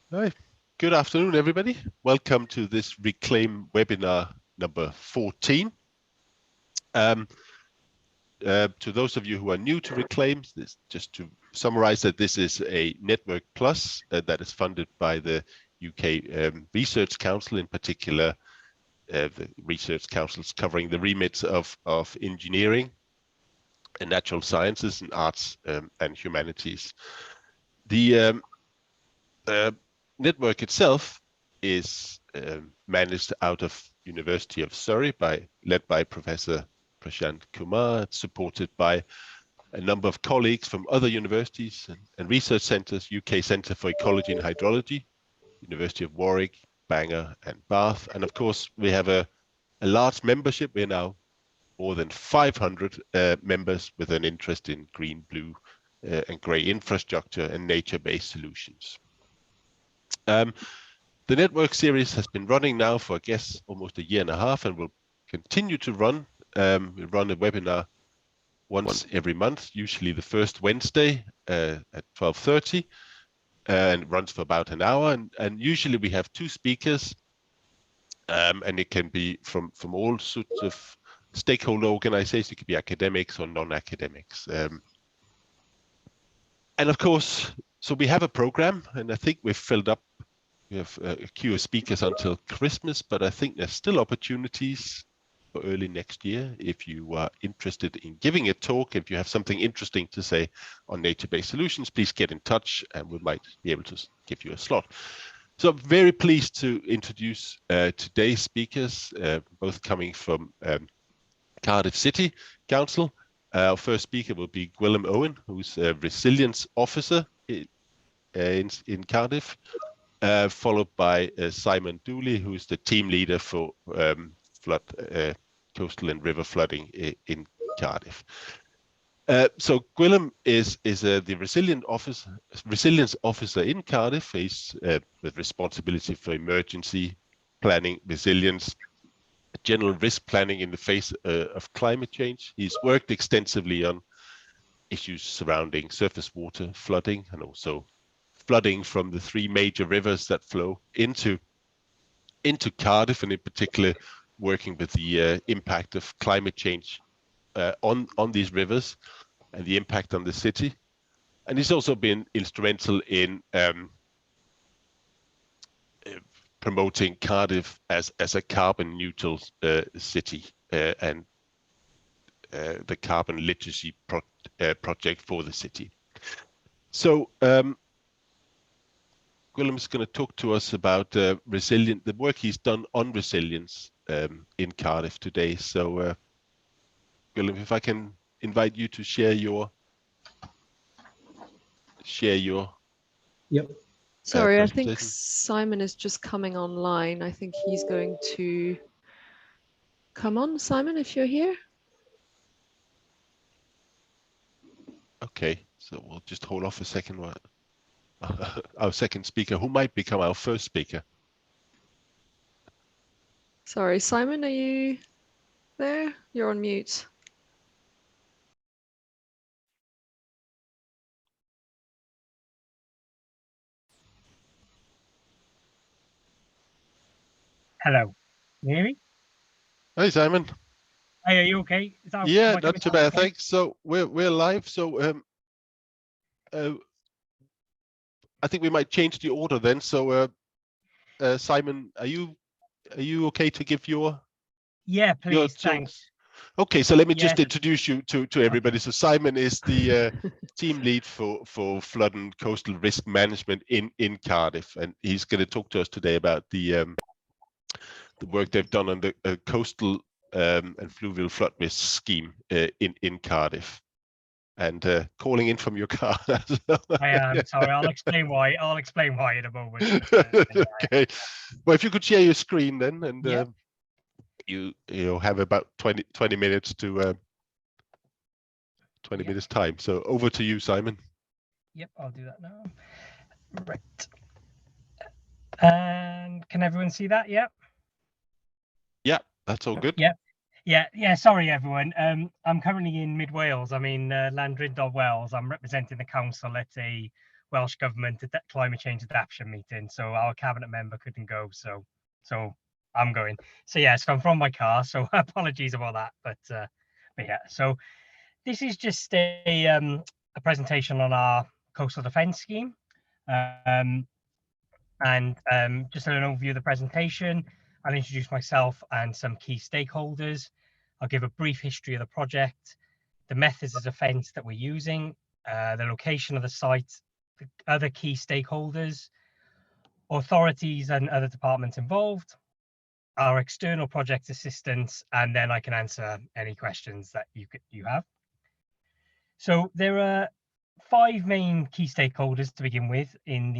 Hi. Good afternoon, everybody. Welcome to this Reclaim webinar number 14. To those of you who are new to Reclaim, just to summarize that this is a Network Plus that is funded by the UK Research Council, in particular, the Research Councils covering the remits of engineering and natural sciences and arts and humanities. The network itself is managed out of University of Surrey led by Professor Prashant Kumar, supported by a number of colleagues from other universities and research centres, UK Centre for Ecology and Hydrology, University of Warwick, Bangor and Bath. And of course, we have a large membership. We're now more than 500 members with an interest in green, blue and grey infrastructure and nature-based solutions. The network series has been running now for, I guess, almost a year and a half, and will continue to run. We run a webinar once every month, usually the first Wednesday at 12:30, and it runs for about an hour. And usually we have two speakers, and it can be from all sorts of stakeholder organizations. It could be academics or non-academics. And of course, so we have a program, and I think we've filled up. We have a queue of speakers until Christmas, but I think there's still opportunities for early next year. If you are interested in giving a talk, if you have something interesting to say on nature-based solutions, please get in touch and we might be able to give you a slot. So I'm very pleased to introduce today's speakers, both coming from Cardiff City Council. Our first speaker will be Gwilym Owen, who's a resilience officer in Cardiff. Followed by Simon Dooley, who is the team leader for coastal and river flooding in Cardiff. So Gwilym is the resilience officer in Cardiff. He's with responsibility for emergency planning, resilience, general risk planning in the face of climate change. He's worked extensively on issues surrounding surface water flooding and also flooding from the three major rivers that flow into Cardiff, and in particular working with the impact of climate change on these rivers and the impact on the city. And he's also been instrumental in promoting Cardiff as a carbon neutral city and the carbon literacy project for the city. So Gwilym is going to talk to us about the work he's done on resilience in Cardiff today. So, Gwilym, if I can invite you to share your. Yep. Sorry, I think Simon is just coming online. I think he's going to come on. Simon, if you're here. Okay, so we'll just hold off a second. Our second speaker, who might become our first speaker. Sorry, Simon, are you there? You're on mute. Hello. Can you hear me? Hi, Simon. Hey, are you okay? Yeah, not too bad, thanks. So we're live. So I think we might change the order then. So Simon, are you okay to give your? Yeah, please. Thanks. Okay, so let me just introduce you to everybody. Okay. So Simon is the team lead for flood and coastal risk management in Cardiff, and he's going to talk to us today about the work they've done on the coastal and fluvial flood risk scheme in Cardiff. And calling in from your car. I am sorry. I'll explain why. I'll explain why in a moment. Okay. Well, if you could share your screen then, and you'll have about 20 minutes to 20 minutes time. So over to you, Simon. Yep, I'll do that now. Right. And can everyone see that? Yep. Yeah, that's all good. Yeah. Sorry, everyone. I'm currently in mid Wales. I'm in Landrindod, Wales. I'm representing the council at a Welsh Government climate change adaptation meeting, so our cabinet member couldn't go, so I'm going. So yeah, so I'm from my car, so apologies about that, but yeah, so this is just a presentation on our coastal defence scheme, and just an overview of the presentation. I'll introduce myself and some key stakeholders. I'll give a brief history of the project, the methods of defence that we're using, the location of the site, the other key stakeholders, authorities and other departments involved, our external project assistance, and then I can answer any questions that you have. So there are 5 main key stakeholders to begin with in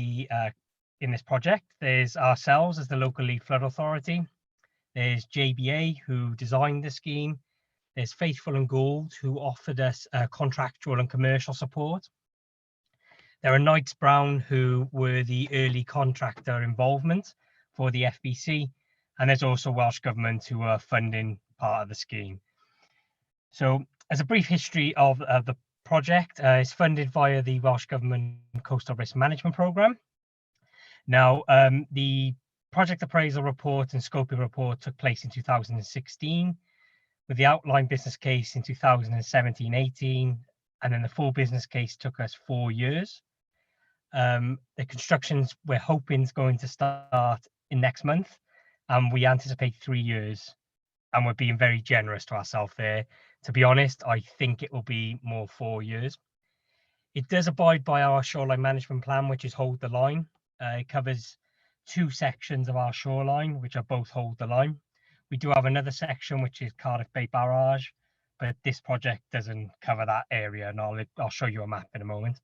this project. There's ourselves as the local lead flood authority. There's JBA, who designed the scheme. There's Faithful and Gould, who offered us contractual and commercial support. There are Knights Brown, who were the early contractor involvement for the FBC. And there's also Welsh Government, who are funding part of the scheme. So as a brief history of the project, it's funded via the Welsh Government Coastal Risk Management Programme. Now, the project appraisal report and scoping report took place in 2016, with the outline business case in 2017-18, and then the full business case took us 4 years. The constructions we're hoping is going to start in next month, and we anticipate 3 years, and we're being very generous to ourselves there. To be honest, I think it will be more 4 years. It does abide by our shoreline management plan, which is Hold the Line. It covers 2 sections of our shoreline, which are both Hold the Line. We do have another section, which is Cardiff Bay Barrage, but this project doesn't cover that area, and I'll show you a map in a moment.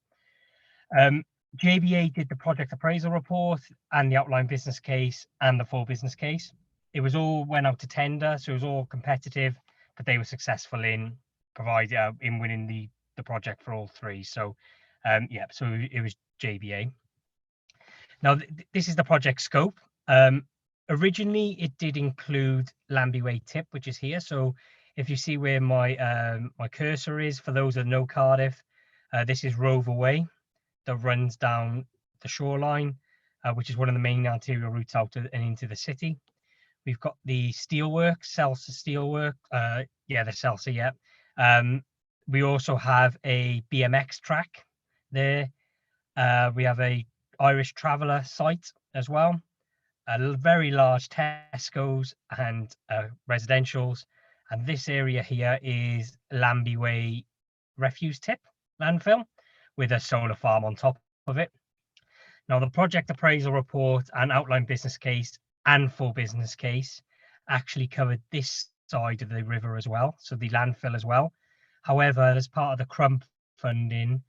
JBA did the project appraisal report and the outline business case and the full business case. It was all went out to tender, so it was all competitive, but they were successful in winning the project for all 3. So yeah, so it was JBA. Now this is the project scope. Originally it did include Lambie Way Tip, which is here. So if you see where my my cursor is, for those that know Cardiff, this is Rover Way that runs down the shoreline, which is one of the main arterial routes out and into the city. We've got the steelwork, Celsa steelwork, yeah, the Celsa, yeah. We also have a BMX track there. We have a Irish Traveller site as well, a very large Tesco's and residentials. And this area here is Lambie Way refuse tip landfill with a solar farm on top of it. Now the project appraisal report and outline business case and full business case actually covered this side of the river as well, so the landfill as well. However, as part of the CRUMP funding,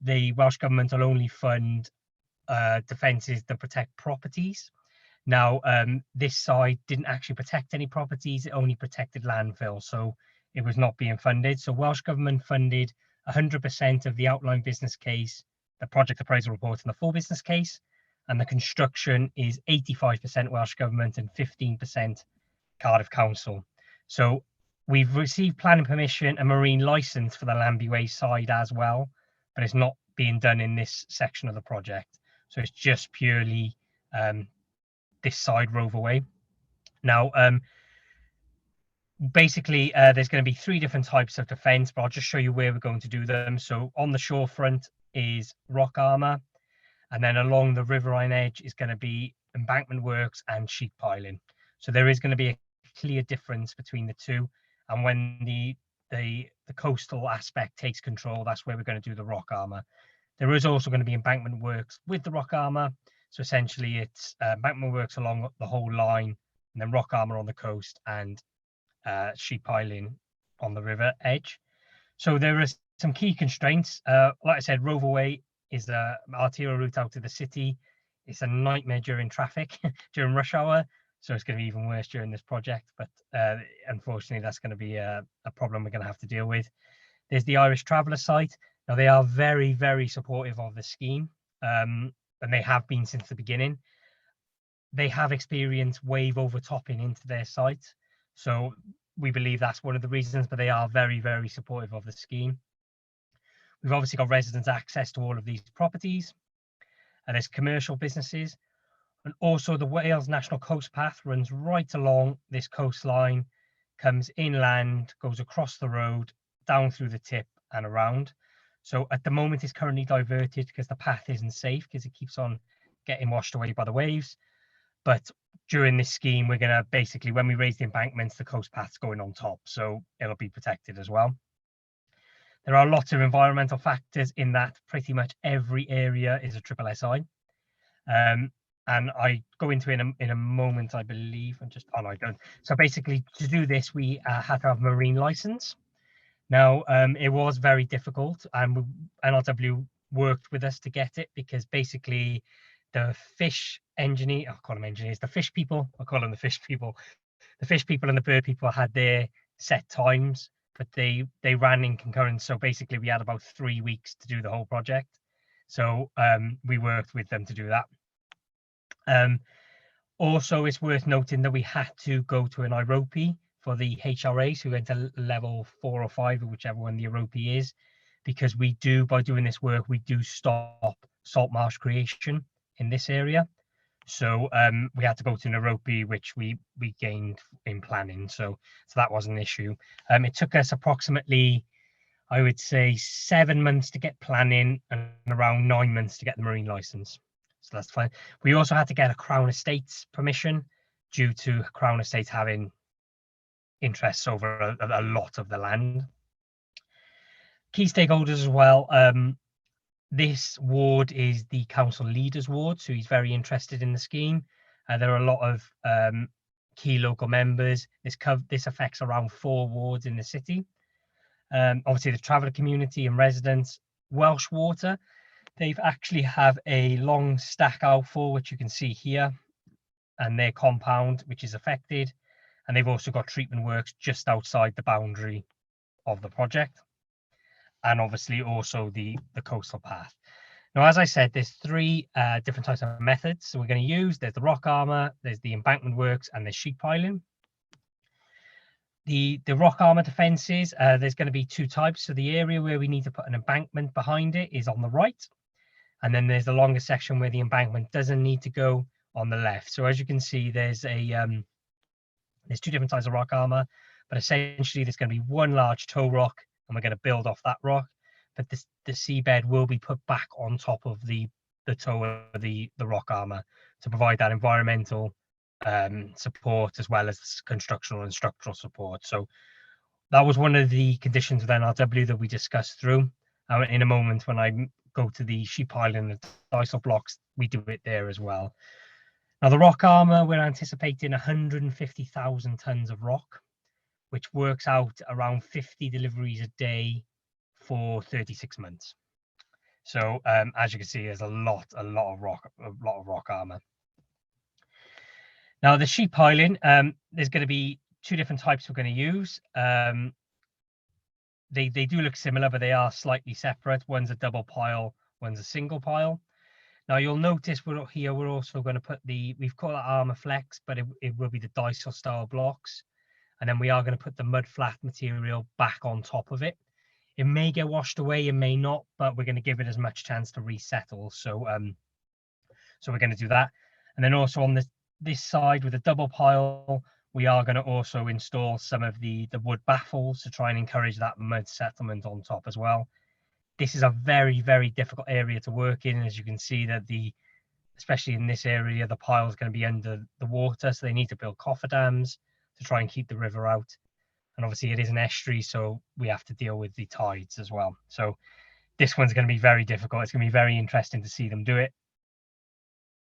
the Welsh Government will only fund defences that protect properties. Now, this side didn't actually protect any properties, it only protected landfill, so it was not being funded. So Welsh Government funded 100% of the outline business case, the project appraisal report and the full business case, and the construction is 85% Welsh Government and 15% Cardiff Council. So we've received planning permission and marine licence for the Lambie Way side as well, but it's not being done in this section of the project. So it's just purely this side, Rover Way. Now, basically, there's going to be 3 different types of defence, but I'll just show you where we're going to do them. So on the shore front is rock armour, and then along the riverine edge is going to be embankment works and sheet piling. So there is going to be a clear difference between the 2. And when the coastal aspect takes control, that's where we're going to do the rock armour. There is also going to be embankment works with the rock armour. So essentially it's embankment works along the whole line, and then rock armour on the coast and sheet piling on the river edge. So there are some key constraints. Like I said, Rover Way is the arterial route out to the city. It's a nightmare during traffic during rush hour, so it's going to be even worse during this project. But unfortunately, that's going to be a problem we're going to have to deal with. There's the Irish Traveller site. Now they are very, very supportive of the scheme, and they have been since the beginning. They have experienced wave overtopping into their site, so we believe that's one of the reasons, but they are very, very supportive of the scheme. We've obviously got residents' access to all of these properties. There's commercial businesses, and also the Wales National Coast Path runs right along this coastline, comes inland, goes across the road, down through the tip and around. So at the moment it's currently diverted because the path isn't safe, because it keeps on getting washed away by the waves. But during this scheme, we're going to basically, when we raise the embankments, the coast path's going on top, so it'll be protected as well. There are lots of environmental factors in that. Pretty much every area is a triple SI. And I go into it in a moment, I believe. Oh no, I don't. So basically, to do this, we had to have marine license. Now, it was very difficult, and NRW worked with us to get it, because basically the fish engineer, I'll call them engineers, the fish people, I'll call them the fish people. The fish people and the bird people had their set times, but they ran in concurrence. So basically we had about 3 weeks to do the whole project. So we worked with them to do that. Also, it's worth noting that we had to go to an IROPI for the HRA, so we went to level 4 or 5, or whichever one the IROPI is, because we do, by doing this work, we do stop salt marsh creation in this area. So we had to go to an IROPI, which we gained in planning, so that wasn't an issue. It took us approximately, I would say, 7 months to get planning and around 9 months to get the marine license. So that's fine. We also had to get a Crown Estates permission, due to Crown Estates having interests over a lot of the land. Key stakeholders as well. This ward is the council leader's ward, so he's very interested in the scheme. There are a lot of key local members. This affects around 4 wards in the city. Obviously, the traveller community and residents. Welsh Water, they've actually have a long stack out for, which you can see here, and their compound, which is affected. And they've also got treatment works just outside the boundary of the project. And obviously also the coastal path. Now, as I said, there's 3 different types of methods. So we're going to use, there's the rock armour, there's the embankment works, and there's sheet piling. The rock armour defences, there's going to be 2 types. So the area where we need to put an embankment behind it is on the right. And then there's the longer section where the embankment doesn't need to go, on the left. So as you can see, there's 2 different types of rock armour, but essentially there's going to be 1 large toe rock, and we're going to build off that rock. But the seabed will be put back on top of the toe of the rock armour to provide that environmental support, as well as constructional and structural support. So that was one of the conditions with NRW that we discussed through. In a moment, when I go to the sheet piling and the disal blocks, we do it there as well. Now, the rock armour, we're anticipating 150,000 tonnes of rock, which works out around 50 deliveries a day for 36 months. So as you can see, there's a lot of rock armour. Now, the sheet piling, there's going to be 2 different types we're going to use. They do look similar, but they are slightly separate. One's a double pile, one's a single pile. Now, you'll notice we're also going to put we've called it armour flex, but it will be the disal style blocks. And then we are going to put the mud flat material back on top of it. It may get washed away, it may not, but we're going to give it as much chance to resettle. So we're going to do that. And then also on this side with a double pile, we are going to also install some of the wood baffles to try and encourage that mud settlement on top as well. This is a very, very difficult area to work in. As you can see, that especially in this area, the pile is going to be under the water, so they need to build cofferdams to try and keep the river out. And obviously it is an estuary, so we have to deal with the tides as well. So this one's going to be very difficult. It's going to be very interesting to see them do it.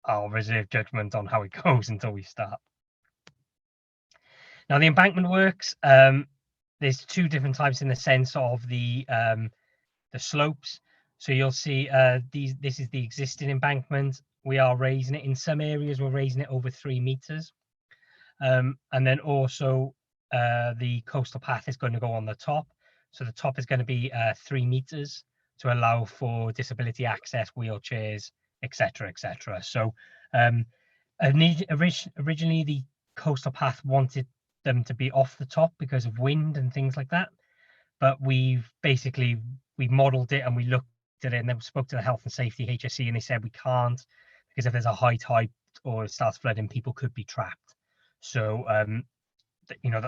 I'll reserve judgment on how it goes until we start. Now, the embankment works, there's 2 different types in the sense of the slopes. So you'll see this is the existing embankment. We are raising it. In some areas, we're raising it over 3 meters. And then also the coastal path is going to go on the top. So the top is going to be 3 meters to allow for disability access, wheelchairs, etc., etc. So originally the coastal path wanted them to be off the top because of wind and things like that. But we've modelled it and we looked at it, and then spoke to the health and safety HSE, and they said we can't, because if there's a high tide or it starts flooding, people could be trapped. So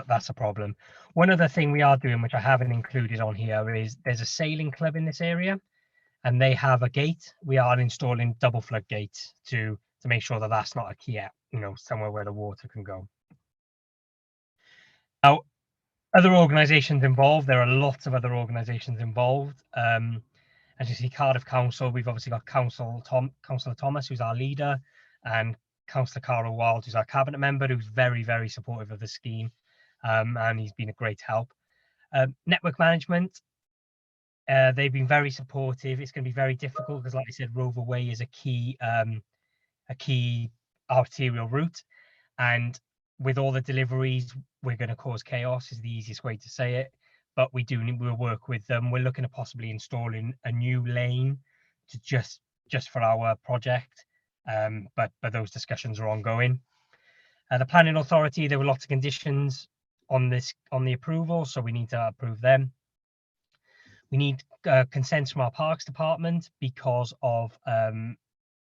that's a problem. One other thing we are doing, which I haven't included on here, is there's a sailing club in this area, and they have a gate. We are installing double flood gates to make sure that that's not a key, somewhere where the water can go. Now, other organisations involved, there are lots of other organisations involved. As you see, Cardiff Council, we've obviously got Councillor Thomas, who's our leader, and Councillor Carol Wild, who's our cabinet member, who's very, very supportive of the scheme, and he's been a great help. Network management, they've been very supportive. It's going to be very difficult because, like I said, Rover Way is a key arterial route, and with all the deliveries, we're going to cause chaos, is the easiest way to say it. But we'll work with them. We're looking at possibly installing a new lane to just for our project, but those discussions are ongoing. The planning authority, there were lots of conditions on the approval, so we need to approve them. We need consent from our parks department because of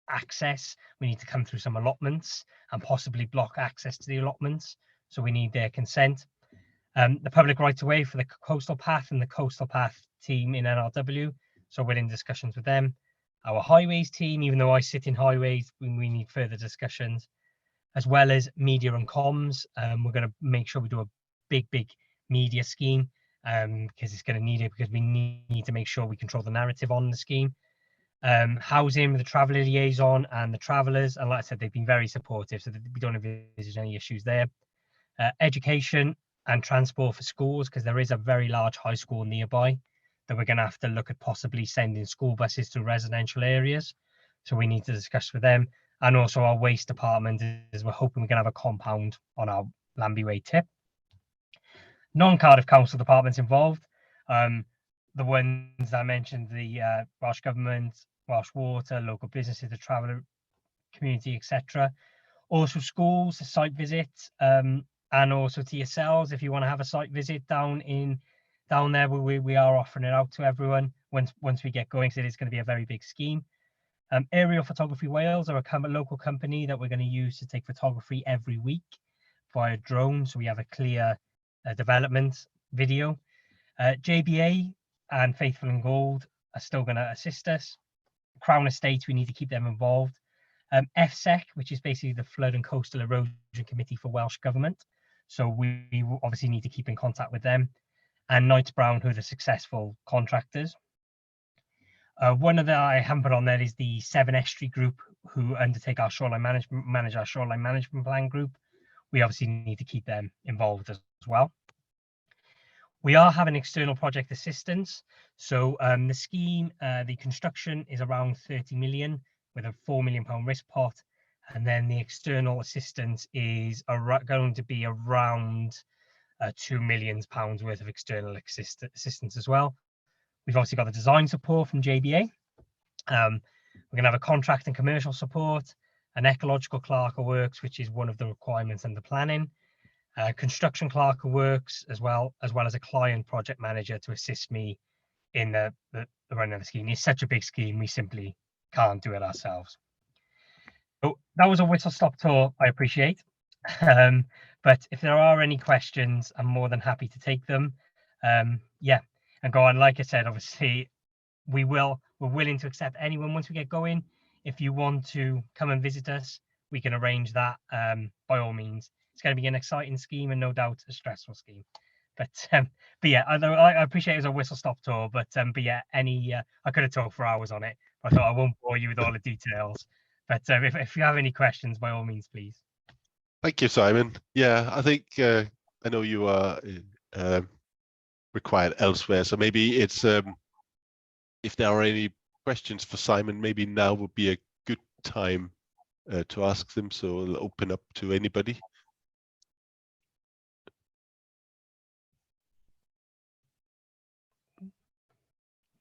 access. We need to come through some allotments and possibly block access to the allotments, so we need their consent. The public right of way for the coastal path and the coastal path team in NRW, so we're in discussions with them. Our highways team, even though I sit in highways, we need further discussions, as well as media and comms. We're going to make sure we do a big media scheme, because it's going to need it, because we need to make sure we control the narrative on the scheme. Housing with the traveller liaison and the travellers, and like I said, they've been very supportive, so we don't envisage any issues there. Education and transport for schools, because there is a very large high school nearby that we're going to have to look at possibly sending school buses to residential areas, so we need to discuss with them. And also our waste department, is we're hoping we can have a compound on our Lambie Way tip. Non-Cardiff Council departments involved, the ones I mentioned, the Welsh Government, Welsh Water, local businesses, the traveller community, etc. Also schools, a site visit, and also to yourselves, if you want to have a site visit down there, we are offering it out to everyone once we get going, because it is going to be a very big scheme. Aerial Photography Wales are a local company that we're going to use to take photography every week via drone, so we have a clear development video. JBA and Faithful and Gold are still going to assist us. Crown Estates, we need to keep them involved. FSEC, which is basically the Flood and Coastal Erosion Committee for Welsh Government, so we obviously need to keep in contact with them. And Knights Brown, who are the successful contractors. One of the I haven't put on there is the Seven Estuary Group, who undertake our shoreline management, manage our shoreline management plan group. We obviously need to keep them involved as well. We are having external project assistance. So the scheme, the construction is around 30 million with a £4 million risk pot. And then the external assistance is going to be around £2 million worth of external assistance as well. We've obviously got the design support from JBA. We're going to have a contract and commercial support, an ecological clerk of works, which is one of the requirements in the planning, construction clerk of works, as well as a client project manager to assist me in the running of the scheme. It's such a big scheme, we simply can't do it ourselves. So that was a whistle-stop tour, I appreciate. But if there are any questions, I'm more than happy to take them. Yeah, and go on. Like I said, obviously, we're willing to accept anyone once we get going. If you want to come and visit us, we can arrange that by all means. It's going to be an exciting scheme and no doubt a stressful scheme. But yeah, I appreciate it as a whistle-stop tour. But yeah, I could have talked for hours on it. But I thought I won't bore you with all the details. But if you have any questions, by all means, please. Thank you, Simon. Yeah, I think I know you are required elsewhere, so maybe it's if there are any questions for Simon, maybe now would be a good time to ask them. So I'll open up to anybody.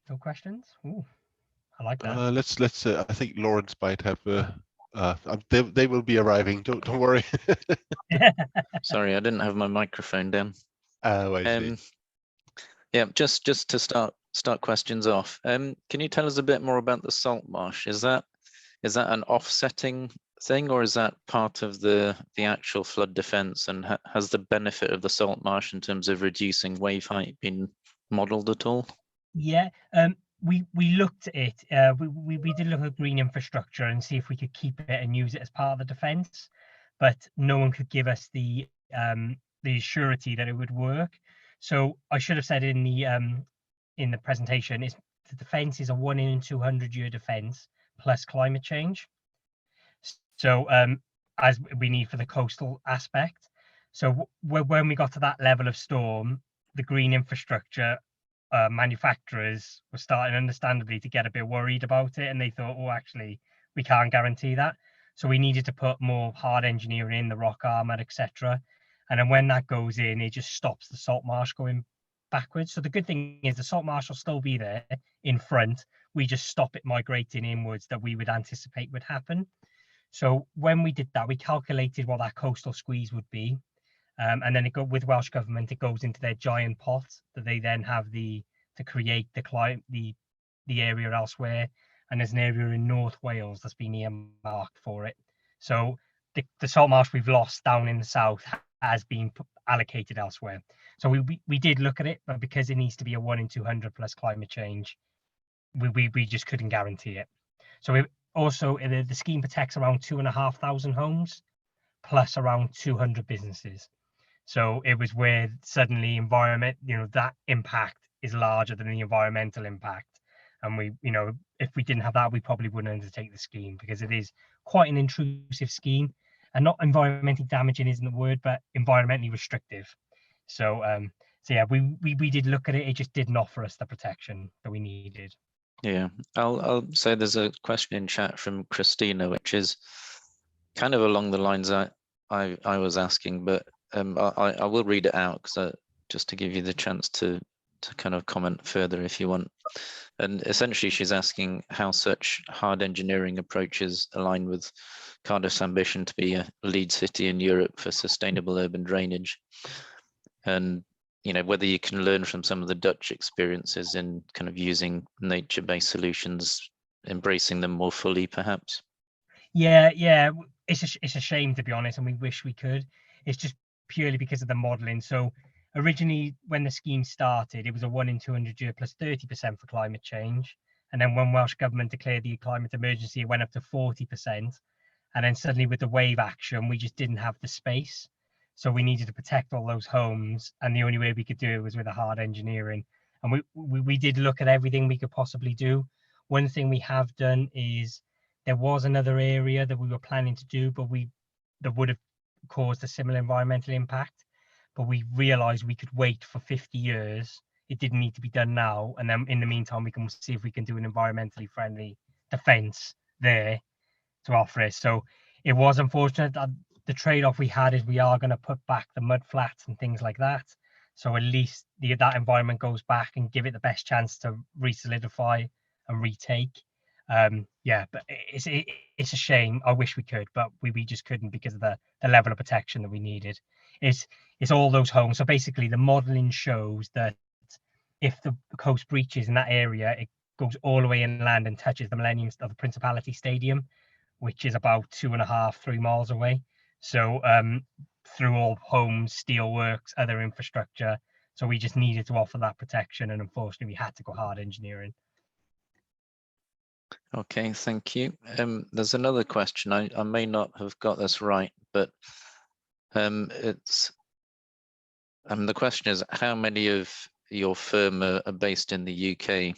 No questions? Ooh, I like that. Let's. I think Laurence might have. They will be arriving. Don't worry. Sorry, I didn't have my microphone down. Oh, I see. Yeah, just to start start questions off. Can you tell us a bit more about the salt marsh? Is that an offsetting thing, or is that part of the actual flood defence? And has the benefit of the salt marsh in terms of reducing wave height been modelled at all? Yeah, we looked at it. We did look at green infrastructure and see if we could keep it and use it as part of the defence, but no one could give us the surety that it would work. So I should have said in the presentation, is the defence is a 1 in 200 year defence plus climate change. So as we need for the coastal aspect. So when we got to that level of storm, the green infrastructure manufacturers were starting, understandably, to get a bit worried about it, and they thought, oh, actually, we can't guarantee that. So we needed to put more hard engineering in, the rock armor, etc. And then when that goes in, it just stops the salt marsh going backwards. So the good thing is the salt marsh will still be there in front. We just stop it migrating inwards that we would anticipate would happen. So when we did that, we calculated what that coastal squeeze would be. And then with Welsh Government, it goes into their giant pot that they then have to create the area elsewhere. And there's an area in North Wales that's been earmarked for it. So the salt marsh we've lost down in the south has been allocated elsewhere. So we did look at it, but because it needs to be a 1 in 200 plus climate change, we just couldn't guarantee it. So also the scheme protects around 2,500 homes plus around 200 businesses. So it was where suddenly environment, that impact is larger than the environmental impact. And if we didn't have that, we probably wouldn't undertake the scheme, because it is quite an intrusive scheme, and not environmentally damaging isn't the word, but environmentally restrictive. So yeah, we did look at it. It just didn't offer us the protection that we needed. Yeah, I'll say there's a question in chat from Christina, which is kind of along the lines I was asking, but I will read it out because just to give you the chance to kind of comment further if you want. And essentially, she's asking how such hard engineering approaches align with Cardiff's ambition to be a lead city in Europe for sustainable urban drainage, and whether you can learn from some of the Dutch experiences in kind of using nature-based solutions, embracing them more fully, perhaps. Yeah, it's a shame, to be honest, and we wish we could. It's just purely because of the modelling. So originally, when the scheme started, it was a 1 in 200 year plus 30% for climate change. And then when Welsh Government declared the climate emergency, it went up to 40%. And then suddenly with the wave action, we just didn't have the space. So we needed to protect all those homes. And the only way we could do it was with a hard engineering. And we did look at everything we could possibly do. One thing we have done is there was another area that we were planning to do, but that would have caused a similar environmental impact. But we realized we could wait for 50 years. It didn't need to be done now. And then in the meantime, we can see if we can do an environmentally friendly defence there to offer it. So it was unfortunate that the trade-off we had is we are going to put back the mud flats and things like that. So at least that environment goes back and give it the best chance to re-solidify and retake. Yeah, but it's a shame. I wish we could, but we just couldn't because of the level of protection that we needed. It's all those homes. So basically the modelling shows that if the coast breaches in that area, it goes all the way inland and touches the Millennium of the Principality Stadium, which is about 2.5-3 miles away. So through all homes, steelworks, other infrastructure. So we just needed to offer that protection, and unfortunately we had to go hard engineering. Okay, thank you. There's another question. I may not have got this right, but the question is, how many of your firm are based in the UK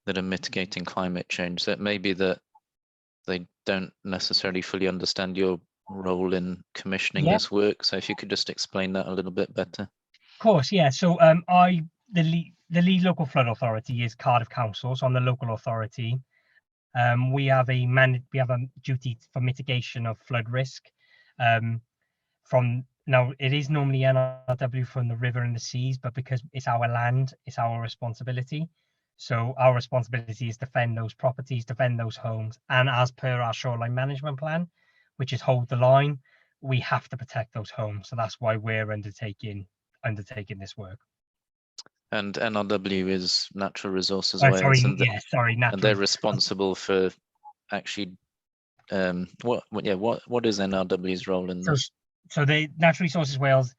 that are mitigating climate change? So it may be that they don't necessarily fully understand your role in commissioning this work. So if you could just explain that a little bit better. Of course, yeah. So the lead local flood authority is Cardiff Council. So I'm the local authority. We have a duty for mitigation of flood risk. Now it is normally NRW from the river and the seas, but because it's our land, it's our responsibility. So our responsibility is defend those properties, defend those homes, and as per our shoreline management plan, which is hold the line, we have to protect those homes. So that's why we're undertaking this work. And NRW is Natural Resources Sorry, Wales, and sorry, and they're natural. responsible for actually what is NRW's role in this? So the Natural Resources Wales,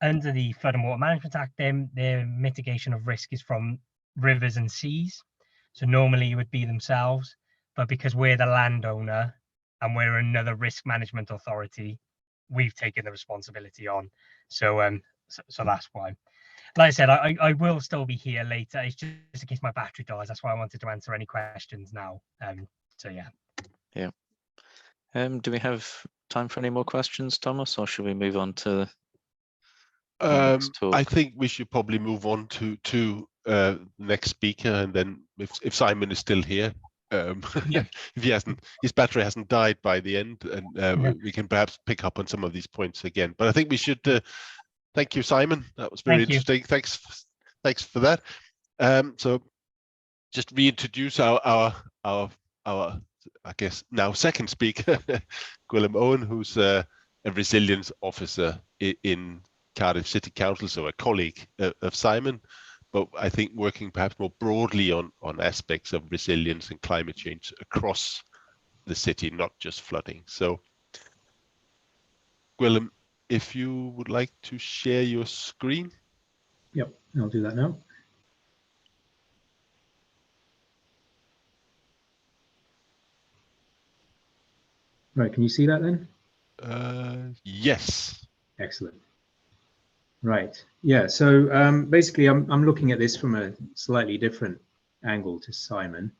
under the Flood and Water Management Act, their mitigation of risk is from rivers and seas. So normally it would be themselves, but because we're the landowner and we're another risk management authority, we've taken the responsibility on. So so that's why. Like I said, I will still be here later. It's just in case my battery dies. That's why I wanted to answer any questions now. So yeah. Yeah. Do we have time for any more questions, Thomas, or should we move on to the next talk? I think we should probably move on to next speaker, and then if Simon is still here, Yeah. if his battery hasn't died by the end, and Yeah. we can perhaps pick up on some of these points again. But I think we should. Thank you, Simon. That was very interesting. Thanks for that. So just reintroduce our I guess now second speaker, Gwilym Owen, who's a resilience officer in Cardiff City Council, so a colleague of Simon, but I think working perhaps more broadly on aspects of resilience and climate change across the city, not just flooding. So Gwilym, if you would like to share your screen. Yep, I'll do that now. Right, can you see that then? Yes. Excellent. Right, yeah, so basically I'm looking at this from a slightly different angle to Simon,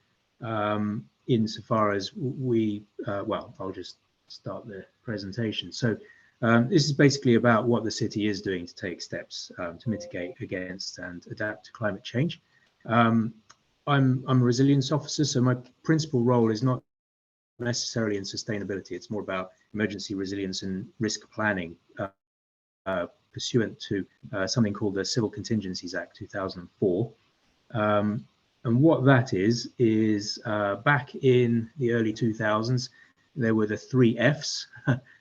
insofar as well, I'll just start the presentation. So this is basically about what the city is doing to take steps to mitigate against and adapt to climate change. I'm a resilience officer, so my principal role is not necessarily in sustainability. It's more about emergency resilience and risk planning pursuant to something called the Civil Contingencies Act 2004. And what that is back in the early 2000s, there were the 3 Fs,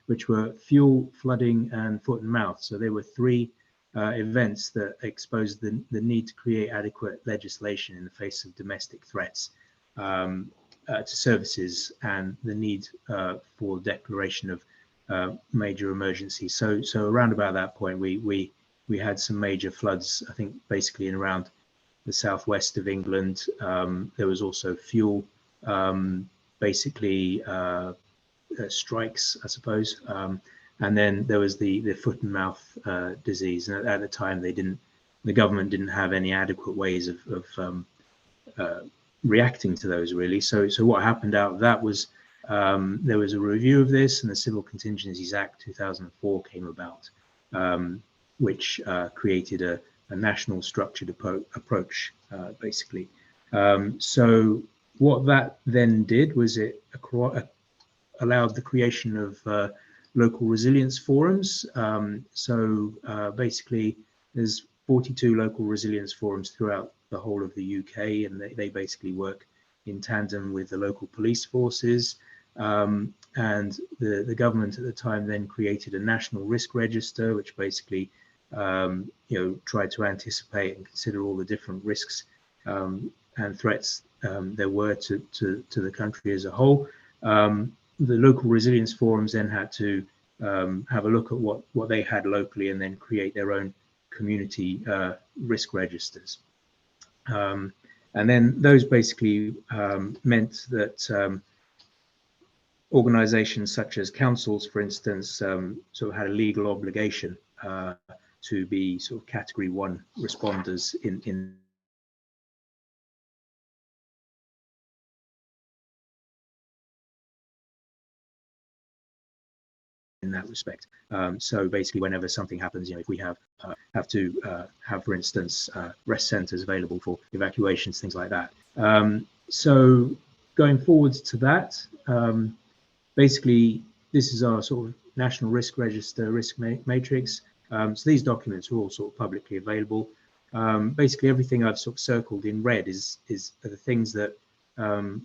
which were fuel, flooding, and foot and mouth. So there were 3 events that exposed the need to create adequate legislation in the face of domestic threats to services and the need for declaration of major emergency. So around about that point, we had some major floods, I think basically in around the southwest of England. There was also fuel, basically strikes, I suppose. And then there was the foot and mouth disease. And at the time, the government didn't have any adequate ways of reacting to those, really. So what happened out of that was there was a review of this, and the Civil Contingencies Act 2004 came about, which created a national structured approach, basically. So what that then did was it allowed the creation of local resilience forums. Basically, there's 42 local resilience forums throughout the whole of the UK, and they basically work in tandem with the local police forces. And the government at the time then created a national risk register, which basically tried to anticipate and consider all the different risks and threats there were to the country as a whole. The local resilience forums then had to have a look at what they had locally and then create their own community risk registers. And then those basically meant that organizations such as councils, for instance, sort of had a legal obligation to be sort of category 1 responders in that respect. So basically, whenever something happens, if we have to have, for instance, rest centers available for evacuations, things like that. So going forwards to that, basically, this is our sort of national risk register, risk matrix. So these documents are all sort of publicly available. Basically, everything I've sort of circled in red are the things that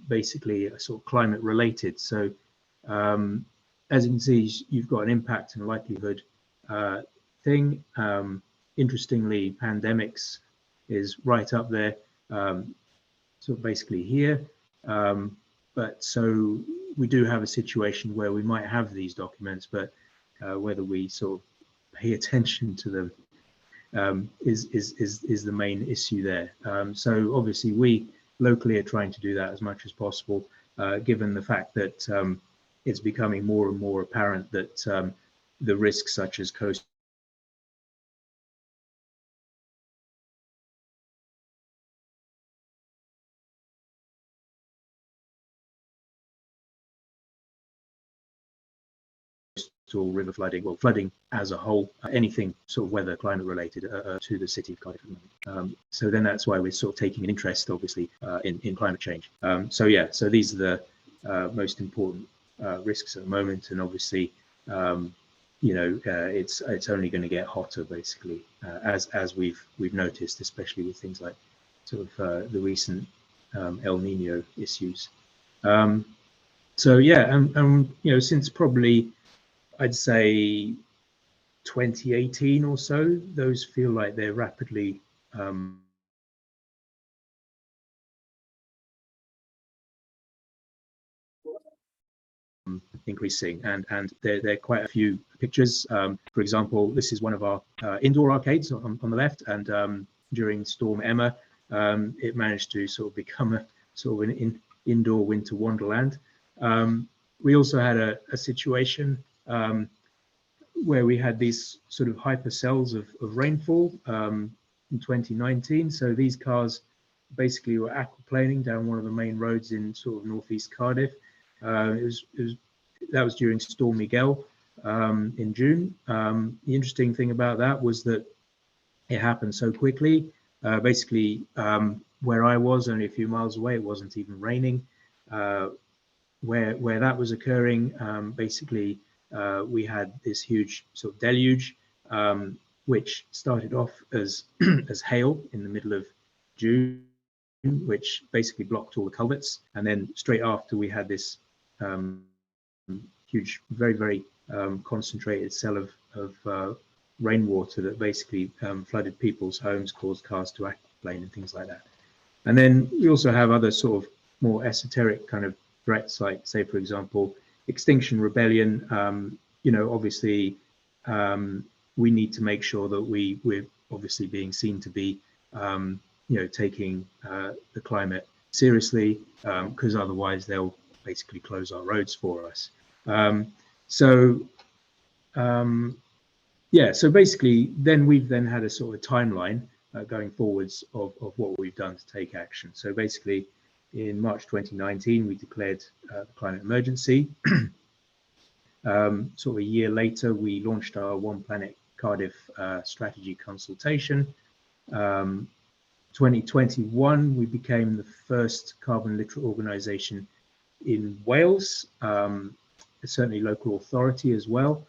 basically are sort of climate related. So as you can see, you've got an impact and likelihood thing. Interestingly, pandemics is right up there, sort of basically here. But so we do have a situation where we might have these documents, but whether we sort of pay attention to them is the main issue there. So obviously we locally are trying to do that as much as possible, given the fact that it's becoming more and more apparent that the risks such as coastal river flooding, well, flooding as a whole, anything sort of weather climate related to the city of Cardiff. So then that's why we're sort of taking an interest, obviously, in climate change. So yeah, so these are the most important risks at the moment, and obviously, you know, it's only going to get hotter, basically, as we've noticed, especially with things like sort of the recent El Nino issues. So yeah, and you know, since probably I'd say 2018 or so, those feel like they're rapidly increasing, and there are quite a few pictures. For example, this is one of our indoor arcades on the left, and during Storm Emma, it managed to sort of become a sort of an indoor winter wonderland. We also had a situation where we had these sort of hypercells of rainfall in 2019. So these cars basically were aquaplaning down one of the main roads in sort of northeast Cardiff. That was during Storm Miguel in June. The interesting thing about that was that it happened so quickly. Basically, where I was, only a few miles away, it wasn't even raining. Where that was occurring, basically, we had this huge sort of deluge, which started off as as hail in the middle of June, which basically blocked all the culverts, and then straight after we had this huge, very concentrated cell of rainwater that basically flooded people's homes, caused cars to aquaplane and things like that. And then we also have other sort of more esoteric kind of threats, like, say, for example, Extinction Rebellion. You know, obviously, we need to make sure that we're obviously being seen to be, you know, taking the climate seriously, because otherwise they'll basically close our roads for us. Yeah, so basically, then we've had a sort of timeline going forwards of what we've done to take action. So basically, in March 2019, we declared climate emergency. Sort of a year later, we launched our One Planet Cardiff strategy consultation. 2021, we became the first carbon literate organisation in Wales, certainly local authority as well.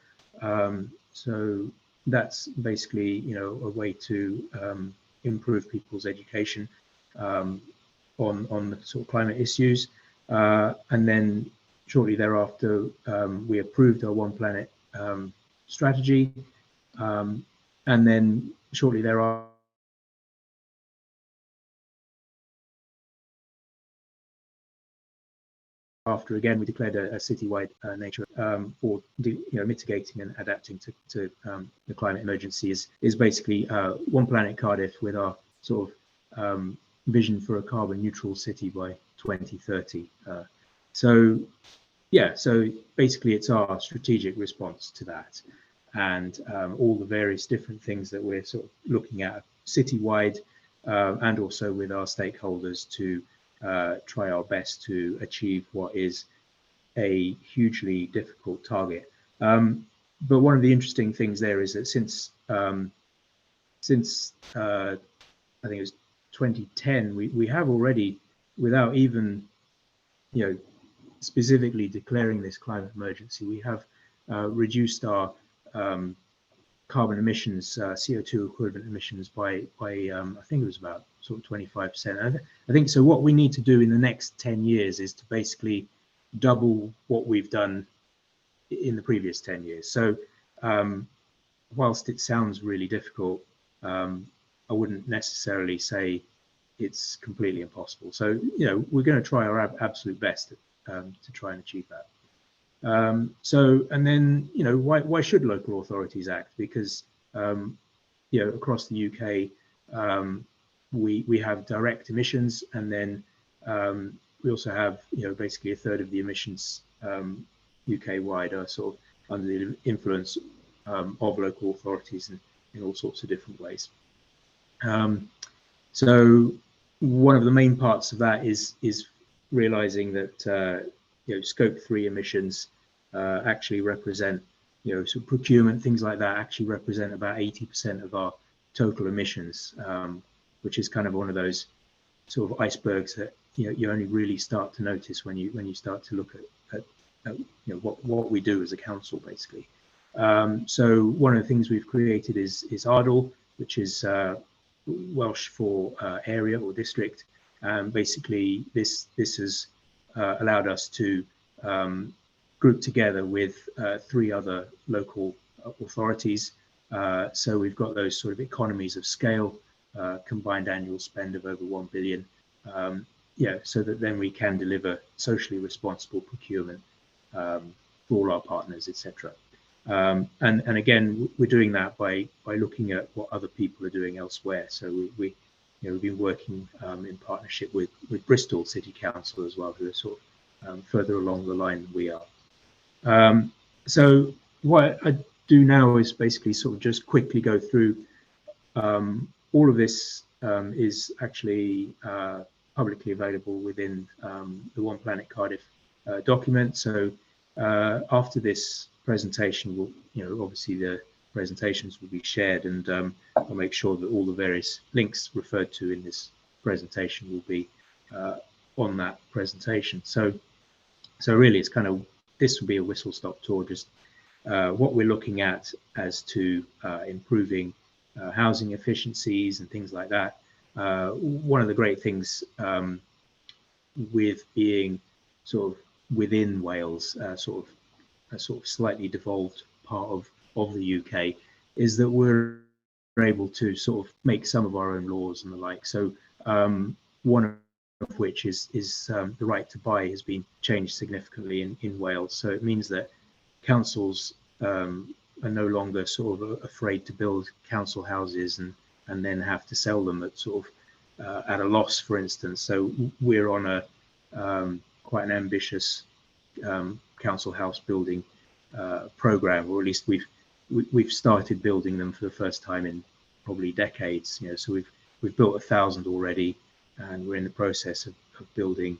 So that's basically, you know, a way to improve people's education on the sort of climate issues. And then shortly thereafter, we approved our One Planet strategy. And then shortly thereafter, again, we declared a citywide nature for mitigating and adapting to the climate emergency is basically One Planet Cardiff with our sort of vision for a carbon neutral city by 2030. So yeah, so basically it's our strategic response to that, and all the various different things that we're sort of looking at citywide and also with our stakeholders to try our best to achieve what is a hugely difficult target. But one of the interesting things there is that since I think it was 2010, we have already, without even, you know, specifically declaring this climate emergency, we have reduced our carbon emissions, CO2 equivalent emissions by I think it was about sort of 25%. I think so. What we need to do in the next 10 years is to basically double what we've done in the previous 10 years. So whilst it sounds really difficult, I wouldn't necessarily say it's completely impossible. So, you know, we're going to try our absolute best to try and achieve that. So, and then, you know, why should local authorities act? Because, you know, across the UK, we have direct emissions, and then we also have, you know, basically a third of the emissions UK-wide are sort of under the influence of local authorities in all sorts of different ways. So one of the main parts of that is realizing that you know, scope 3 emissions actually represent, you know, so procurement, things like that actually represent about 80% of our total emissions, which is kind of one of those sort of icebergs that, you know, you only really start to notice when you start to look at you know, what we do as a council, basically. So one of the things we've created is ARDL, which is Welsh for area or district. Basically, this has allowed us to group together with 3 other local authorities. So we've got those sort of economies of scale, combined annual spend of over 1 billion. Yeah, so that then we can deliver socially responsible procurement for all our partners, etc. And again, we're doing that by looking at what other people are doing elsewhere. So we you know, we've been working in partnership with Bristol City Council as well, who are sort of further along the line than we are. So what I do now is basically sort of just quickly go through all of this is actually publicly available within the One Planet Cardiff document. So after this presentation, will, you know, obviously the presentations will be shared, and I'll make sure that all the various links referred to in this presentation will be on that presentation. So really, it's kind of, this will be a whistle-stop tour, just what we're looking at as to improving housing efficiencies and things like that. One of the great things with being sort of within Wales, sort of slightly devolved part of the UK, is that we're able to sort of make some of our own laws and the like. So one of which is the right to buy has been changed significantly in Wales. So it means that councils are no longer sort of afraid to build council houses and then have to sell them at sort of at a loss, for instance. So we're on a quite an ambitious council house building program, or at least we've started building them for the first time in probably decades. You know, so we've built 1,000 already, and we're in the process of building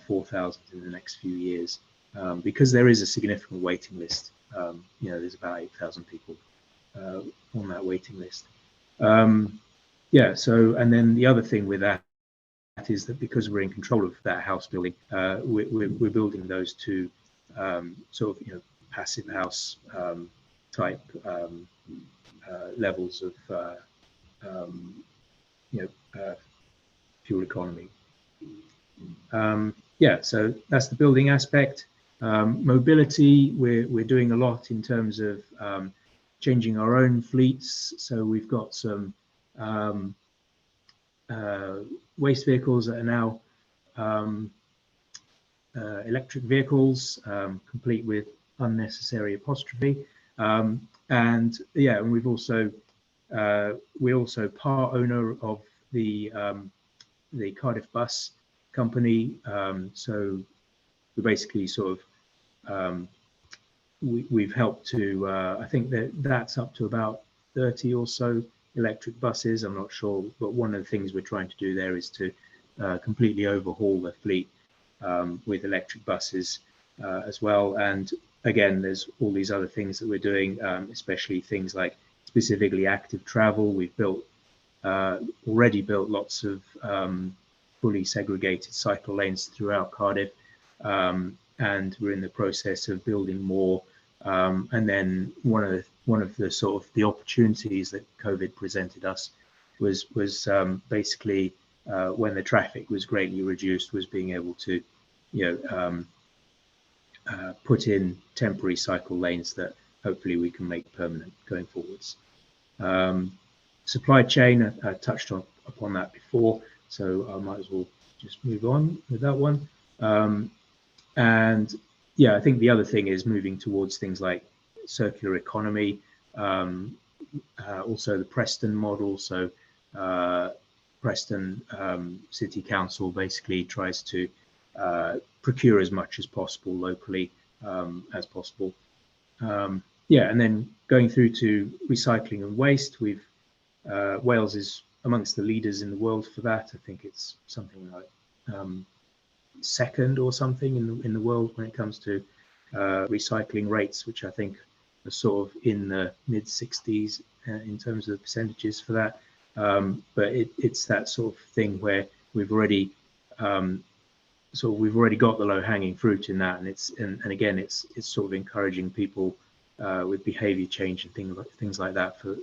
4,000 in the next few years, because there is a significant waiting list. You know, there's about 8,000 people on that waiting list. Yeah, so, and then the other thing with that is that because we're in control of that house building, we're building those to sort of, you know, passive house type levels of you know, fuel economy. Yeah, so that's the building aspect. Mobility, we're doing a lot in terms of changing our own fleets. So we've got some waste vehicles that are now electric vehicles, complete with unnecessary apostrophe. And yeah, and we're also part owner of the Cardiff Bus Company. So we basically sort of we've helped to I think that's up to about 30 or so electric buses. I'm not sure, but one of the things we're trying to do there is to completely overhaul the fleet with electric buses as well. And again, there's all these other things that we're doing, especially things like specifically active travel. We've built already built lots of fully segregated cycle lanes throughout Cardiff, and we're in the process of building more. And then one of the sort of the opportunities that COVID presented us was basically when the traffic was greatly reduced, was being able to, you know, put in temporary cycle lanes that hopefully we can make permanent going forwards. supply chain, I touched upon that before, so I might as well just move on with that one. And yeah, I think the other thing is moving towards things like circular economy, also the Preston model. So Preston City Council basically tries to procure as much as possible locally as possible. Yeah, and then going through to recycling and waste, Wales is amongst the leaders in the world for that. I think it's something like second or something in the world when it comes to recycling rates, which I think are sort of in the mid 60s in terms of percentages for that. But it's that sort of thing where we've already got the low-hanging fruit in that, and again it's sort of encouraging people with behaviour change and things like that for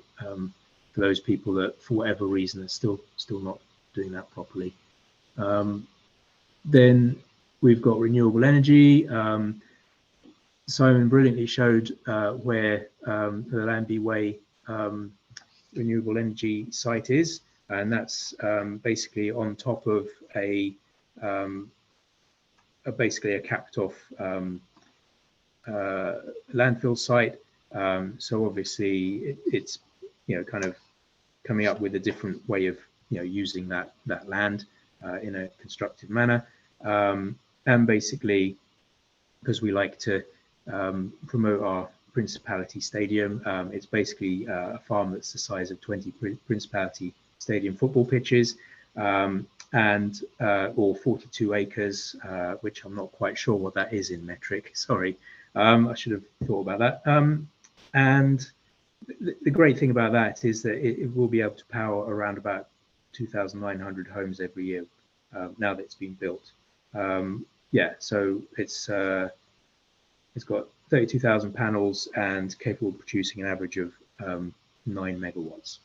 those people that for whatever reason are still not doing that properly. Then we've got renewable energy. Simon brilliantly showed where the Lambie Way renewable energy site is, and that's basically on top of basically a capped off landfill site. So obviously it's kind of coming up with a different way of using that land in a constructive manner, and basically because we like to promote our Principality Stadium, it's basically a farm that's the size of 20 Principality Stadium football pitches, and or 42 acres, which I'm not quite sure what that is in metric. Sorry, I should have thought about that. And the great thing about that is that it will be able to power around about 2,900 homes every year now that it's been built. Yeah, so it's got 32,000 panels and capable of producing an average of 9 megawatts.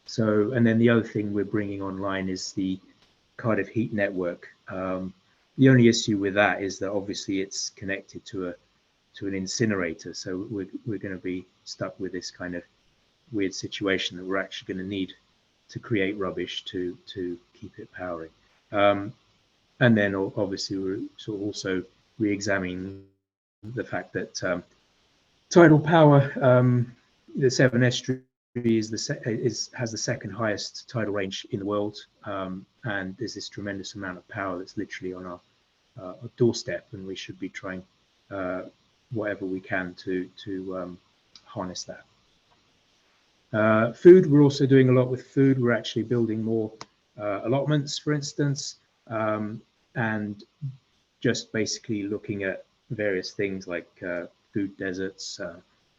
So, and then the other thing we're bringing online is the Cardiff Heat Network. The only issue with that is that obviously it's connected to an incinerator, so we're going to be stuck with this kind of weird situation that we're actually going to need to create rubbish to keep it powering. And then obviously we're sort of also re-examining the fact that tidal power, the Severn Estuary has the second highest tidal range in the world, and there's this tremendous amount of power that's literally on our doorstep, and we should be trying whatever we can to harness that. Food, we're also doing a lot with food. We're actually building more allotments, for instance, and just basically looking at various things like food deserts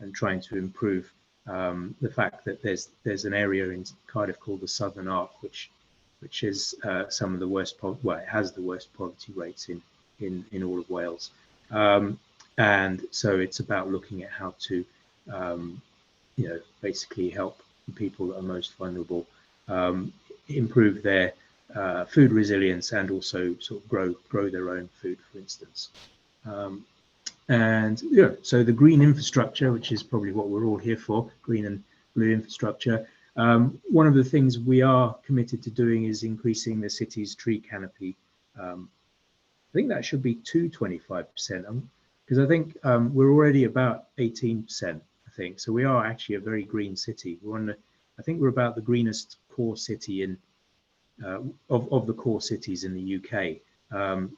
and trying to improve the fact that there's an area in Cardiff called the Southern Arc, which is some of the worst, well, it has the worst poverty rates in all of Wales, and so it's about looking at how to basically help the people that are most vulnerable improve their food resilience and also sort of grow their own food, for instance. And yeah, so the green infrastructure, which is probably what we're all here for, green and blue infrastructure. One of the things we are committed to doing is increasing the city's tree canopy. I think that should be to 25%, because I think we're already about 18%, I think. So we are actually a very green city. I think we're about the greenest core city in of the core cities in the UK,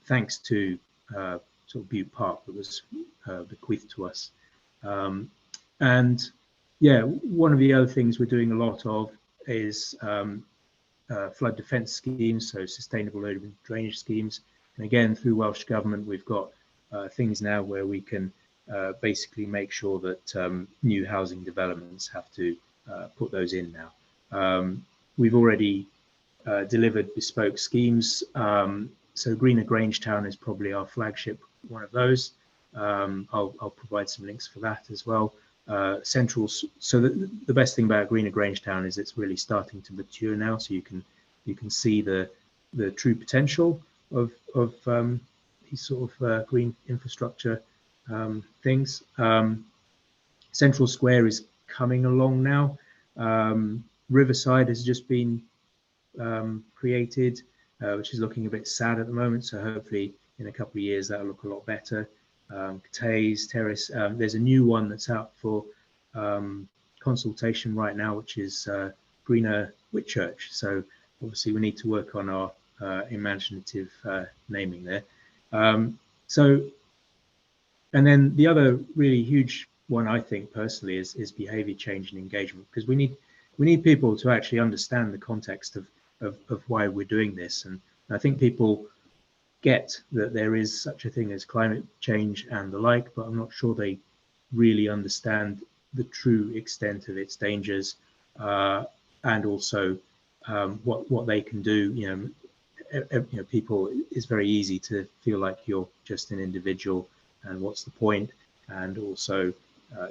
thanks to sort of Butte Park that was bequeathed to us. And yeah, one of the other things we're doing a lot of is flood defence schemes, so sustainable urban drainage schemes. And again, through Welsh Government, we've got things now where we can basically make sure that new housing developments have to put those in now. We've already delivered bespoke schemes. So Greener Grangetown is probably our flagship one of those. I'll provide some links for that as well. So the best thing about Greener Grangetown is it's really starting to mature now, so you can see the true potential of these sort of green infrastructure things. Central Square is coming along now. Riverside has just been created, which is looking a bit sad at the moment. So hopefully in a couple of years that'll look a lot better. Tays Terrace, there's a new one that's out for consultation right now, which is Greener Whitchurch. So obviously we need to work on our imaginative naming there. And then the other really huge one, I think personally, is behavior change and engagement, because we need people to actually understand the context of why we're doing this. And I think people get that there is such a thing as climate change and the like, but I'm not sure they really understand the true extent of its dangers, and also what they can do. You know, people, it's very easy to feel like you're just an individual, and what's the point? And also,